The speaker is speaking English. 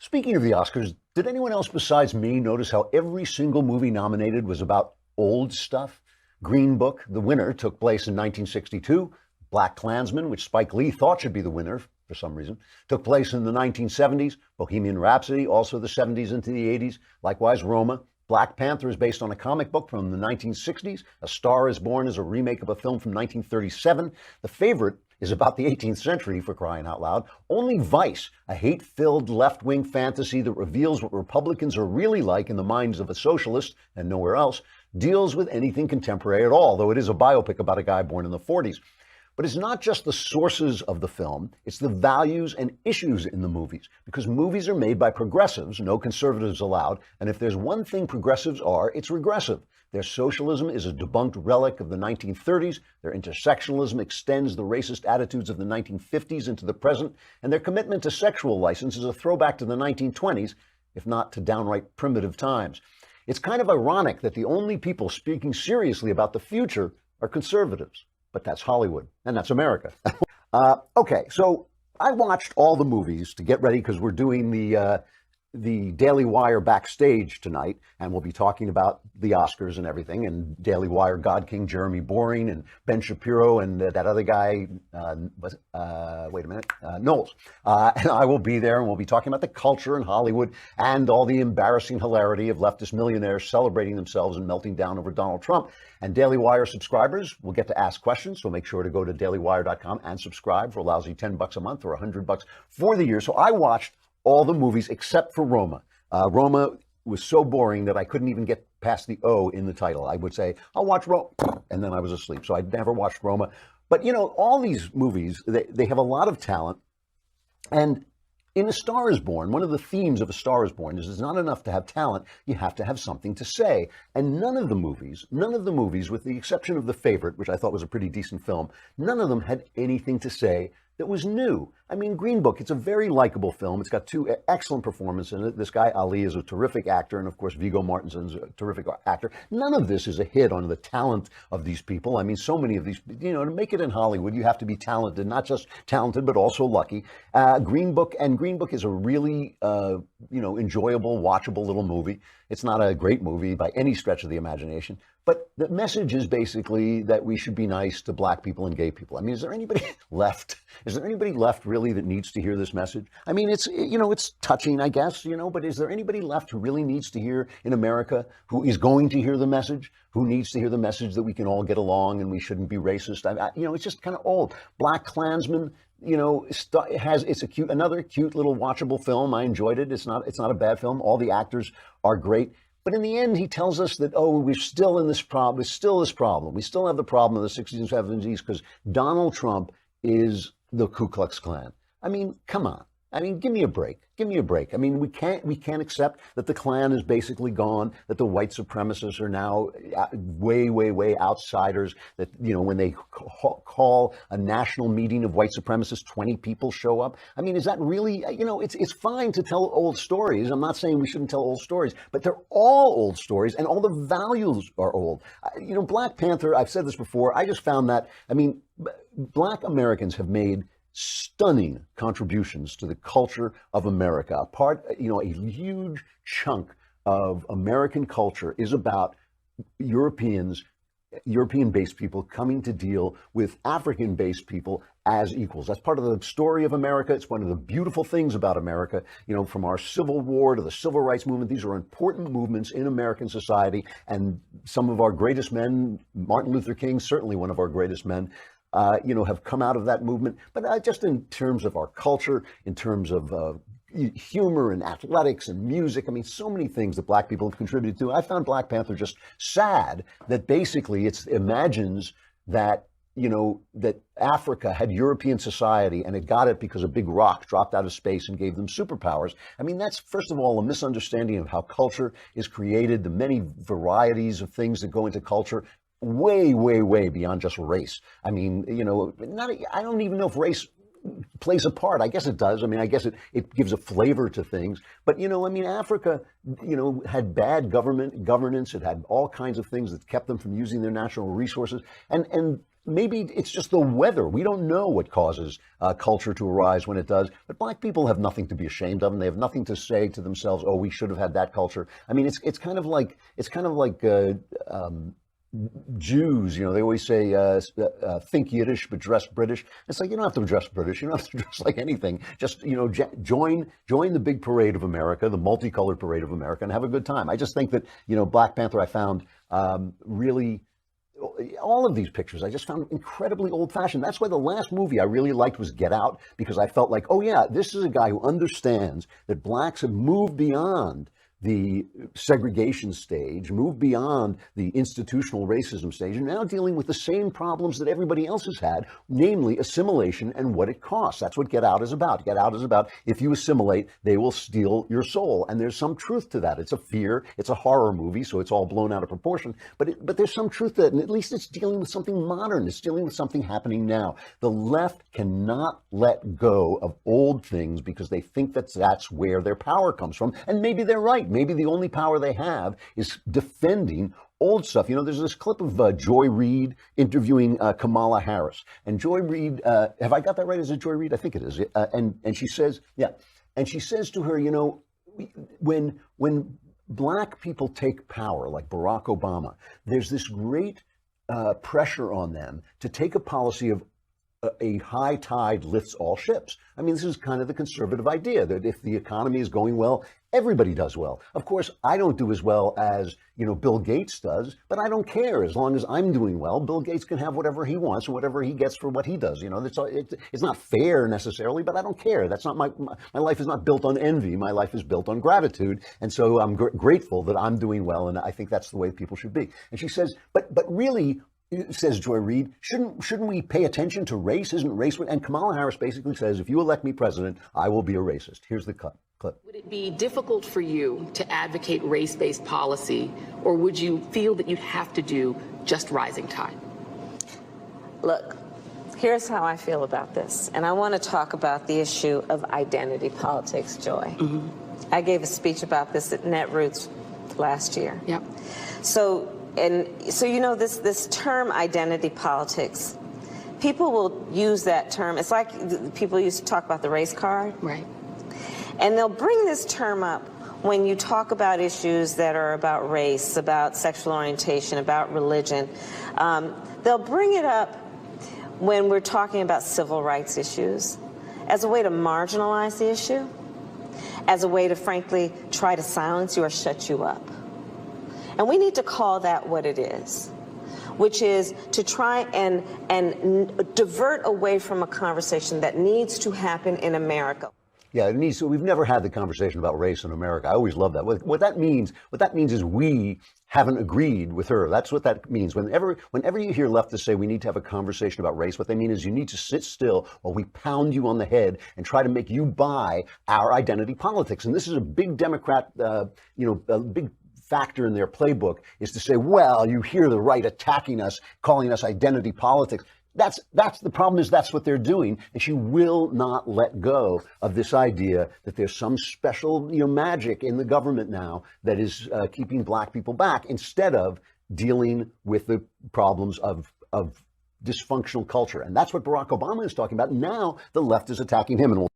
Speaking of the Oscars, did anyone else besides me notice how every single movie nominated was about old stuff? Green Book, the winner, took place in 1962. Black Klansman, which Spike Lee thought should be the winner for some reason, took place in the 1970s. Bohemian Rhapsody, also the 70s into the 80s. Likewise, Roma. Black Panther is based on a comic book from the 1960s. A Star is Born is a remake of a film from 1937. The Favorite is about the 18th century, for crying out loud. Only Vice, a hate-filled left-wing fantasy that reveals what Republicans are really like in the minds of a socialist and nowhere else, deals with anything contemporary at all, though it is a biopic about a guy born in the 40s. But it's not just the sources of the film, it's the values and issues in the movies. Because movies are made by progressives, no conservatives allowed, and if there's one thing progressives are, it's regressive. Their socialism is a debunked relic of the 1930s, their intersectionalism extends the racist attitudes of the 1950s into the present, and their commitment to sexual license is a throwback to the 1920s, if not to downright primitive times. It's kind of ironic that the only people speaking seriously about the future are conservatives. But that's Hollywood, and that's America. Okay, so I watched all the movies to get ready because we're doing the Daily Wire backstage tonight, and we'll be talking about the Oscars and everything, and Daily Wire God King Jeremy Boring, and Ben Shapiro, and that other guy, Knowles. And I will be there, and we'll be talking about the culture in Hollywood and all the embarrassing hilarity of leftist millionaires celebrating themselves and melting down over Donald Trump. And Daily Wire subscribers will get to ask questions, so make sure to go to dailywire.com and subscribe for a lousy $10 a month or $100 for the year. So I watched all the movies except for Roma. Roma was so boring that I couldn't even get past the O in the title. I would say, I'll watch Roma, and then I was asleep. So I never watched Roma. But, you know, all these movies, they have a lot of talent. And in A Star is Born, one of the themes of A Star is Born is it's not enough to have talent, you have to have something to say. And none of the movies, with the exception of The Favorite, which I thought was a pretty decent film, none of them had anything to say that was new. I mean, Green Book, it's a very likable film. It's got two excellent performances in it. This guy, Ali, is a terrific actor, and of course, Viggo Mortensen's a terrific actor. None of this is a hit on the talent of these people. I mean, so many of these, you know, to make it in Hollywood, you have to be talented, not just talented, but also lucky. Green Book is a really, enjoyable, watchable little movie. It's not a great movie by any stretch of the imagination, but the message is basically that we should be nice to black people and gay people. I mean, is there anybody left? Is there anybody left really that needs to hear this message? I mean, it's touching, I guess, but is there anybody left who really needs to hear in America, who is going to hear the message, who needs to hear the message that we can all get along and we shouldn't be racist? It's just kind of old. Black Klansman, it's another cute little watchable film. I enjoyed it. It's not a bad film. All the actors are great. But in the end, he tells us that, we're still in this problem. There's still this problem. We still have the problem of the 60s and 70s because Donald Trump is the Ku Klux Klan. I mean, come on. I mean, give me a break. Give me a break. I mean, we can't accept that the Klan is basically gone, that the white supremacists are now way, way, way outsiders, that, when they call a national meeting of white supremacists, 20 people show up. I mean, is that really, it's fine to tell old stories. I'm not saying we shouldn't tell old stories, but they're all old stories and all the values are old. Black Panther, I've said this before, I just found that, Black Americans have made stunning contributions to the culture of America. A huge chunk of American culture is about European-based people coming to deal with African-based people as equals. That's part of the story of America. It's one of the beautiful things about America, from our Civil War to the Civil Rights Movement. These are important movements in American society, and some of our greatest men, Martin Luther King, certainly one of our greatest men, have come out of that movement. But just in terms of our culture, in terms of humor and athletics and music, so many things that black people have contributed to. I found Black Panther just sad that basically it imagines that, that Africa had European society and it got it because a big rock dropped out of space and gave them superpowers. That's, first of all, a misunderstanding of how culture is created, the many varieties of things that go into culture, way, way, way beyond just race. I don't even know if race plays a part. I guess it does. I guess it gives a flavor to things. But, Africa, had bad governance. It had all kinds of things that kept them from using their natural resources. And maybe it's just the weather. We don't know what causes culture to arise when it does. But black people have nothing to be ashamed of, and they have nothing to say to themselves, "Oh, we should have had that culture." I mean, it's kind of like Jews, they always say, think Yiddish, but dress British. It's like, you don't have to dress British. You don't have to dress like anything. Just, join the big parade of America, the multicolored parade of America, and have a good time. I just think that, Black Panther, I found really, all of these pictures, I just found incredibly old-fashioned. That's why the last movie I really liked was Get Out, because I felt like, oh yeah, this is a guy who understands that blacks have moved beyond the segregation stage, moved beyond the institutional racism stage, and now dealing with the same problems that everybody else has had, namely assimilation and what it costs. That's what Get Out is about. Get Out is about, if you assimilate, they will steal your soul. And there's some truth to that. It's a fear. It's a horror movie, so it's all blown out of proportion. But there's some truth to it, and at least it's dealing with something modern. It's dealing with something happening now. The left cannot let go of old things because they think that that's where their power comes from. And maybe they're right. Maybe the only power they have is defending old stuff. There's this clip of Joy Reid interviewing Kamala Harris. And Joy Reid, have I got that right? Is it Joy Reid? I think it is. And she says, yeah. And she says to her, when black people take power, like Barack Obama, there's this great pressure on them to take a policy of a high tide lifts all ships. I mean, this is kind of the conservative idea that if the economy is going well, everybody does well. Of course, I don't do as well as, Bill Gates does, but I don't care. As long as I'm doing well, Bill Gates can have whatever he wants and whatever he gets for what he does. It's not fair necessarily, but I don't care. That's not my life is not built on envy. My life is built on gratitude. And so I'm grateful that I'm doing well. And I think that's the way people should be. And she says, but really, says Joy Reid, shouldn't we pay attention to race? Isn't race? And Kamala Harris basically says, if you elect me president, I will be a racist. Here's the clip. Would it be difficult for you to advocate race-based policy, or would you feel that you'd have to do just rising tide? Look, here's how I feel about this. And I want to talk about the issue of identity politics, Joy. Mm-hmm. I gave a speech about this at Netroots last year. Yep. So this term identity politics, people will use that term. It's like people used to talk about the race card. Right. And they'll bring this term up when you talk about issues that are about race, about sexual orientation, about religion. They'll bring it up when we're talking about civil rights issues as a way to marginalize the issue, as a way to, frankly, try to silence you or shut you up. And we need to call that what it is, which is to try and divert away from a conversation that needs to happen in America. Yeah, it needs to. We've never had the conversation about race in America. I always love that. What that means is we haven't agreed with her. That's what that means. Whenever you hear leftists say we need to have a conversation about race, what they mean is you need to sit still while we pound you on the head and try to make you buy our identity politics. And this is a big Democrat, a big factor in their playbook is to say, well, you hear the right attacking us, calling us identity politics. That's the problem is that's what they're doing. And she will not let go of this idea that there's some special, magic in the government now that is keeping black people back instead of dealing with the problems of dysfunctional culture. And that's what Barack Obama is talking about. Now the left is attacking him. And